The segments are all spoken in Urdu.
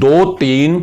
2-3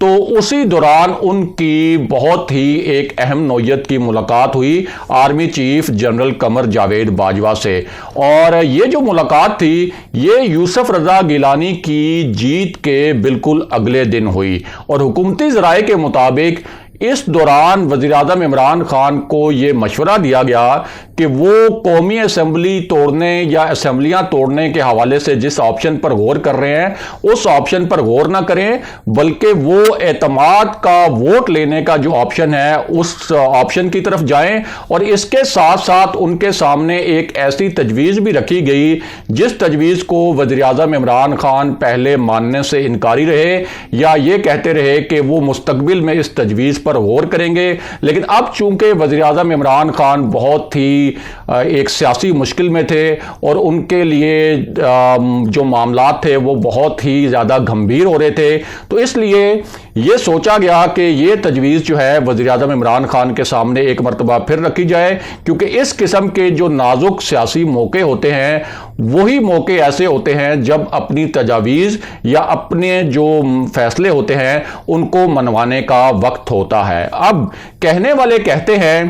تو اسی دوران ان کی بہت ہی ایک اہم نوعیت کی ملاقات ہوئی army chief general Qamar Javed Bajwa سے، اور یہ جو ملاقات تھی یہ یوسف رضا گیلانی کی جیت کے بالکل اگلے دن ہوئی، اور حکومتی ذرائع کے مطابق اس دوران وزیر اعظم عمران خان کو یہ مشورہ دیا گیا کہ وہ قومی اسمبلی توڑنے یا اسمبلیاں توڑنے کے حوالے سے جس آپشن پر غور کر رہے ہیں اس آپشن پر غور نہ کریں، بلکہ وہ اعتماد کا ووٹ لینے کا جو آپشن ہے اس آپشن کی طرف جائیں، اور اس کے ساتھ ساتھ ان کے سامنے ایک ایسی تجویز بھی رکھی گئی جس تجویز کو وزیر اعظم عمران خان پہلے ماننے سے انکاری رہے یا یہ کہتے رہے کہ وہ مستقبل میں اس تجویز پر غور کریں گے، لیکن اب چونکہ وزیر اعظم عمران خان بہت ہی ایک سیاسی مشکل میں تھے اور ان کے لیے جو معاملات تھے وہ بہت ہی زیادہ گھمبیر ہو رہے تھے، تو اس لیے یہ سوچا گیا کہ یہ تجویز جو ہے وزیر اعظم عمران خان کے سامنے ایک مرتبہ پھر رکھی جائے، کیونکہ اس قسم کے جو نازک سیاسی موقع ہوتے ہیں وہی موقع ایسے ہوتے ہیں جب اپنی تجاویز یا اپنے جو فیصلے ہوتے ہیں ان کو منوانے کا وقت ہوتا ہے۔ اب کہنے والے کہتے ہیں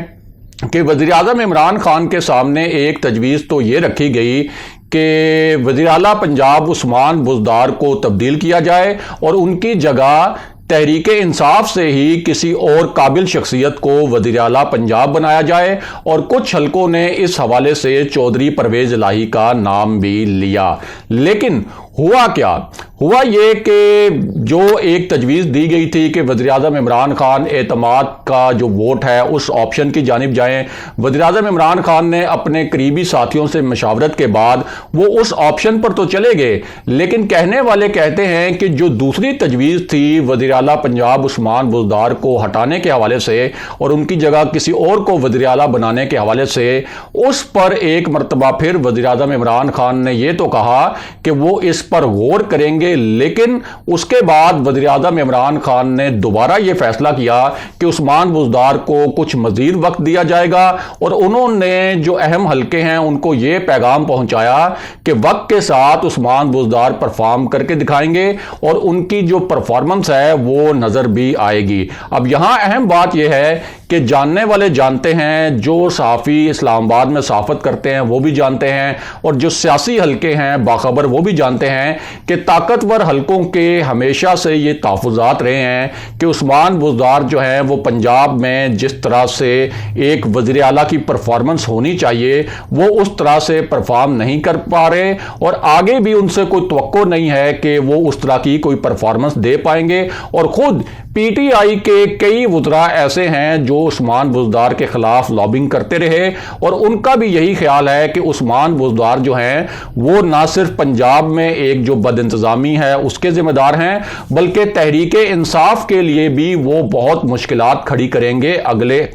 کہ وزیر اعظم عمران خان کے سامنے ایک تجویز تو یہ رکھی گئی کہ وزیر اعلیٰ پنجاب عثمان بزدار کو تبدیل کیا جائے اور ان کی جگہ تحریک انصاف سے ہی کسی اور قابل شخصیت کو وزیر اعلیٰ پنجاب بنایا جائے، اور کچھ حلقوں نے اس حوالے سے چودھری پرویز الہی کا نام بھی لیا، لیکن ہوا کیا؟ ہوا یہ کہ جو ایک تجویز دی گئی تھی کہ وزیر اعظم عمران خان اعتماد کا جو ووٹ ہے اس آپشن کی جانب جائیں، وزیر اعظم عمران خان نے اپنے قریبی ساتھیوں سے مشاورت کے بعد وہ اس آپشن پر تو چلے گئے، لیکن کہنے والے کہتے ہیں کہ جو دوسری تجویز تھی وزیر اعلیٰ پنجاب عثمان بزدار کو ہٹانے کے حوالے سے اور ان کی جگہ کسی اور کو وزیر اعلیٰ بنانے کے حوالے سے، اس پر ایک مرتبہ پھر وزیر اعظم عمران خان نے یہ تو کہا کہ وہ اس پر غور کریں گے، لیکن اس کے بعد وزیر اعظم عمران خان نے دوبارہ یہ فیصلہ کیا کہ عثمان بزدار کو کچھ مزید وقت دیا جائے گا، اور انہوں نے جو اہم حلقے ہیں ان کو یہ پیغام پہنچایا کہ وقت کے ساتھ عثمان بزدار پرفارم کر کے دکھائیں گے اور ان کی جو پرفارمنس ہے وہ نظر بھی آئے گی۔ اب یہاں اہم بات یہ ہے کہ جاننے والے جانتے ہیں، جو صحافی اسلام آباد میں صحافت کرتے ہیں وہ بھی جانتے ہیں، اور جو سیاسی حلقے ہیں باخبر وہ بھی جانتے ہیں کہ طاقتور حلقوں کے ہمیشہ سے یہ تحفظات رہے ہیں کہ عثمان بزدار جو ہیں وہ پنجاب میں جس طرح سے ایک وزیر اعلیٰ کی پرفارمنس ہونی چاہیے وہ اس طرح سے پرفارم نہیں کر پا رہے، اور آگے بھی ان سے کوئی توقع نہیں ہے کہ وہ اس طرح کی کوئی پرفارمنس دے پائیں گے، اور خود پی ٹی آئی کے کئی وزراء ایسے ہیں جو عثمان بزدار کے خلاف لابنگ کرتے رہے، اور ان کا بھی یہی خیال ہے کہ عثمان بزدار جو ہیں وہ نہ صرف پنجاب میں ایک جو بد انتظامی ہے اس کے ذمہ دار ہیں، بلکہ تحریک انصاف کے لیے بھی وہ بہت مشکلات کھڑی کریں گے اگلے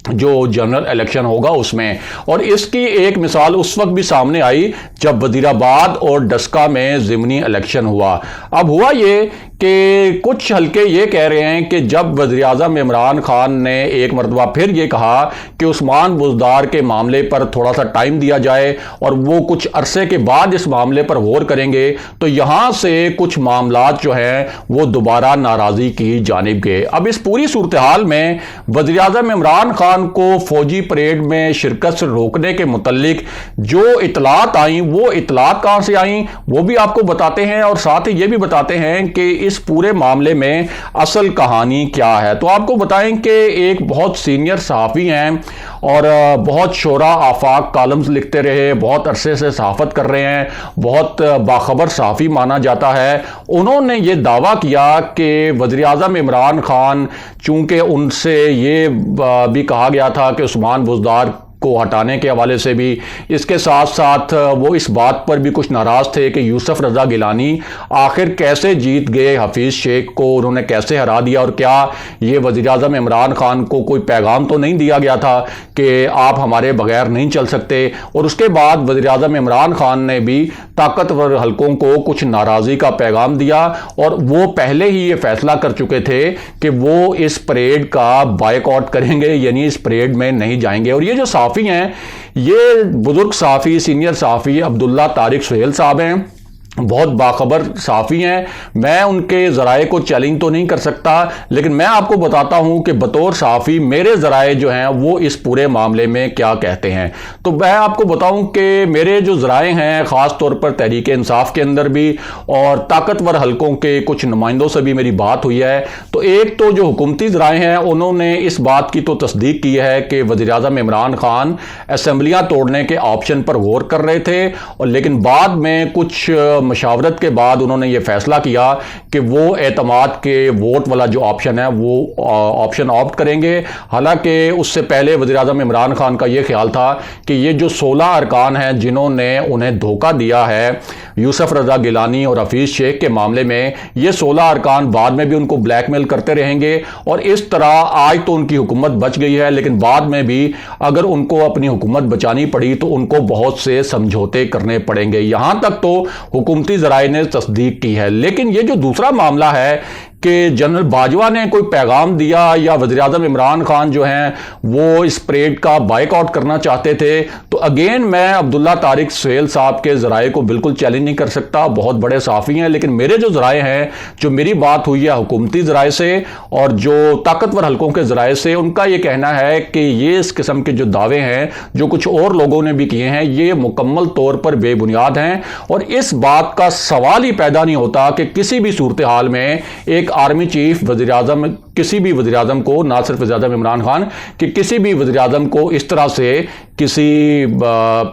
جو جنرل الیکشن ہوگا اس میں۔ اور اس کی ایک مثال اس وقت بھی سامنے آئی جب وزیر آباد اور ڈسکا میں ضمنی الیکشن ہوا۔ اب ہوا یہ کہ کچھ حلقے یہ کہہ رہے ہیں کہ جب وزیر اعظم عمران خان نے ایک مرتبہ پھر یہ کہا کہ عثمان بزدار کے معاملے پر تھوڑا سا ٹائم دیا جائے اور وہ کچھ عرصے کے بعد اس معاملے پر غور کریں گے، تو یہاں سے کچھ معاملات جو ہیں وہ دوبارہ ناراضی کی جانب گئے۔ اب اس پوری صورتحال میں وزیر اعظم عمران خان کو فوجی پریڈ میں شرکت سے روکنے کے متعلق جو اطلاعات آئیں وہ اطلاعات کہاں سے آئیں وہ بھی آپ کو بتاتے ہیں، اور ساتھ ہی یہ بھی بتاتے ہیں کہ اس پورے معاملے میں اصل کہانی کیا ہے۔ تو آپ کو بتائیں کہ ایک بہت سینئر صحافی ہیں اور بہت شورا آفاق کالمز لکھتے رہے، بہت عرصے سے صحافت کر رہے ہیں، بہت باخبر صحافی مانا جاتا ہے، انہوں نے یہ دعویٰ کیا کہ وزیر اعظم عمران خان چونکہ ان سے یہ بھی کہا گیا تھا کہ عثمان بزدار کو ہٹانے کے حوالے سے بھی، اس کے ساتھ ساتھ وہ اس بات پر بھی کچھ ناراض تھے کہ یوسف رضا گیلانی آخر کیسے جیت گئے حفیظ شیخ کو، انہوں نے کیسے ہرا دیا، اور کیا یہ وزیر اعظم عمران خان کو کوئی پیغام تو نہیں دیا گیا تھا کہ آپ ہمارے بغیر نہیں چل سکتے۔ اور اس کے بعد وزیر اعظم عمران خان نے بھی طاقتور حلقوں کو کچھ ناراضی کا پیغام دیا، اور وہ پہلے ہی یہ فیصلہ کر چکے تھے کہ وہ اس پریڈ کا بائیک آؤٹ کریں گے، یعنی اس پریڈ میں نہیں جائیں گے۔ اور یہ جو صحافی ہیں، یہ بزرگ صحافی، سینئر صحافی عبداللہ طارق سہیل صاحب ہیں، بہت باخبر صحافی ہیں، میں ان کے ذرائع کو چیلنج تو نہیں کر سکتا، لیکن میں آپ کو بتاتا ہوں کہ بطور صحافی میرے ذرائع جو ہیں وہ اس پورے معاملے میں کیا کہتے ہیں۔ تو میں آپ کو بتاؤں کہ میرے جو ذرائع ہیں، خاص طور پر تحریک انصاف کے اندر بھی اور طاقتور حلقوں کے کچھ نمائندوں سے بھی میری بات ہوئی ہے، تو ایک تو جو حکومتی ذرائع ہیں انہوں نے اس بات کی تو تصدیق کی ہے کہ وزیر اعظم عمران خان اسمبلیاں توڑنے کے آپشن پر غور کر رہے تھے، اور لیکن بعد میں کچھ مشاورت کے بعد انہوں نے یہ فیصلہ کیا کہ وہ اعتماد کے ووٹ والا جو آپشن ہے وہ آپشن آپٹ کریں گے۔ حالانکہ اس سے پہلے وزیر اعظم عمران خان کا یہ خیال تھا کہ یہ جو 16 ارکان ہیں جنہوں نے انہیں دھوکہ دیا ہے یوسف رضا گیلانی اور حفیظ شیخ کے معاملے میں، یہ 16 ارکان بعد میں بھی ان کو بلیک میل کرتے رہیں گے، اور اس طرح آج تو ان کی حکومت بچ گئی ہے، لیکن بعد میں بھی اگر ان کو اپنی حکومت بچانی پڑی تو ان کو بہت سے سمجھوتے کرنے پڑیں گے۔ یہاں تک تو حکومتی ذرائع نے تصدیق کی ہے۔ لیکن یہ جو دوسرا معاملہ ہے کہ جنرل باجوہ نے کوئی پیغام دیا یا وزیر اعظم عمران خان جو ہیں وہ اس پریڈ کا بائیک آؤٹ کرنا چاہتے تھے، تو اگین میں عبداللہ طارق سہیل صاحب کے ذرائع کو بالکل چیلنج نہیں کر سکتا، بہت بڑے صحافی ہیں، لیکن میرے جو ذرائع ہیں، جو میری بات ہوئی ہے حکومتی ذرائع سے اور جو طاقتور حلقوں کے ذرائع سے، ان کا یہ کہنا ہے کہ یہ اس قسم کے جو دعوے ہیں جو کچھ اور لوگوں نے بھی کیے ہیں یہ مکمل طور پر بے بنیاد ہیں، اور اس بات کا سوال ہی پیدا نہیں ہوتا کہ کسی بھی صورتحال میں ایک آرمی چیف وزیر اعظم کسی بھی وزیر اعظم کو، نہ صرف وزیر اعظم عمران خان کہ کسی بھی وزیر اعظم کو اس طرح سے کسی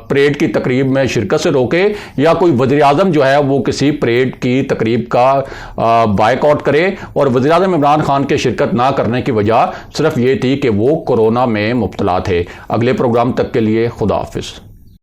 پریڈ کی تقریب میں شرکت سے روکے، یا کوئی وزیر اعظم جو ہے وہ کسی پریڈ کی تقریب کا بائیک آؤٹ کرے۔ اور وزیر اعظم عمران خان کے شرکت نہ کرنے کی وجہ صرف یہ تھی کہ وہ کورونا میں مبتلا تھے۔ اگلے پروگرام تک کے لیے خدا حافظ۔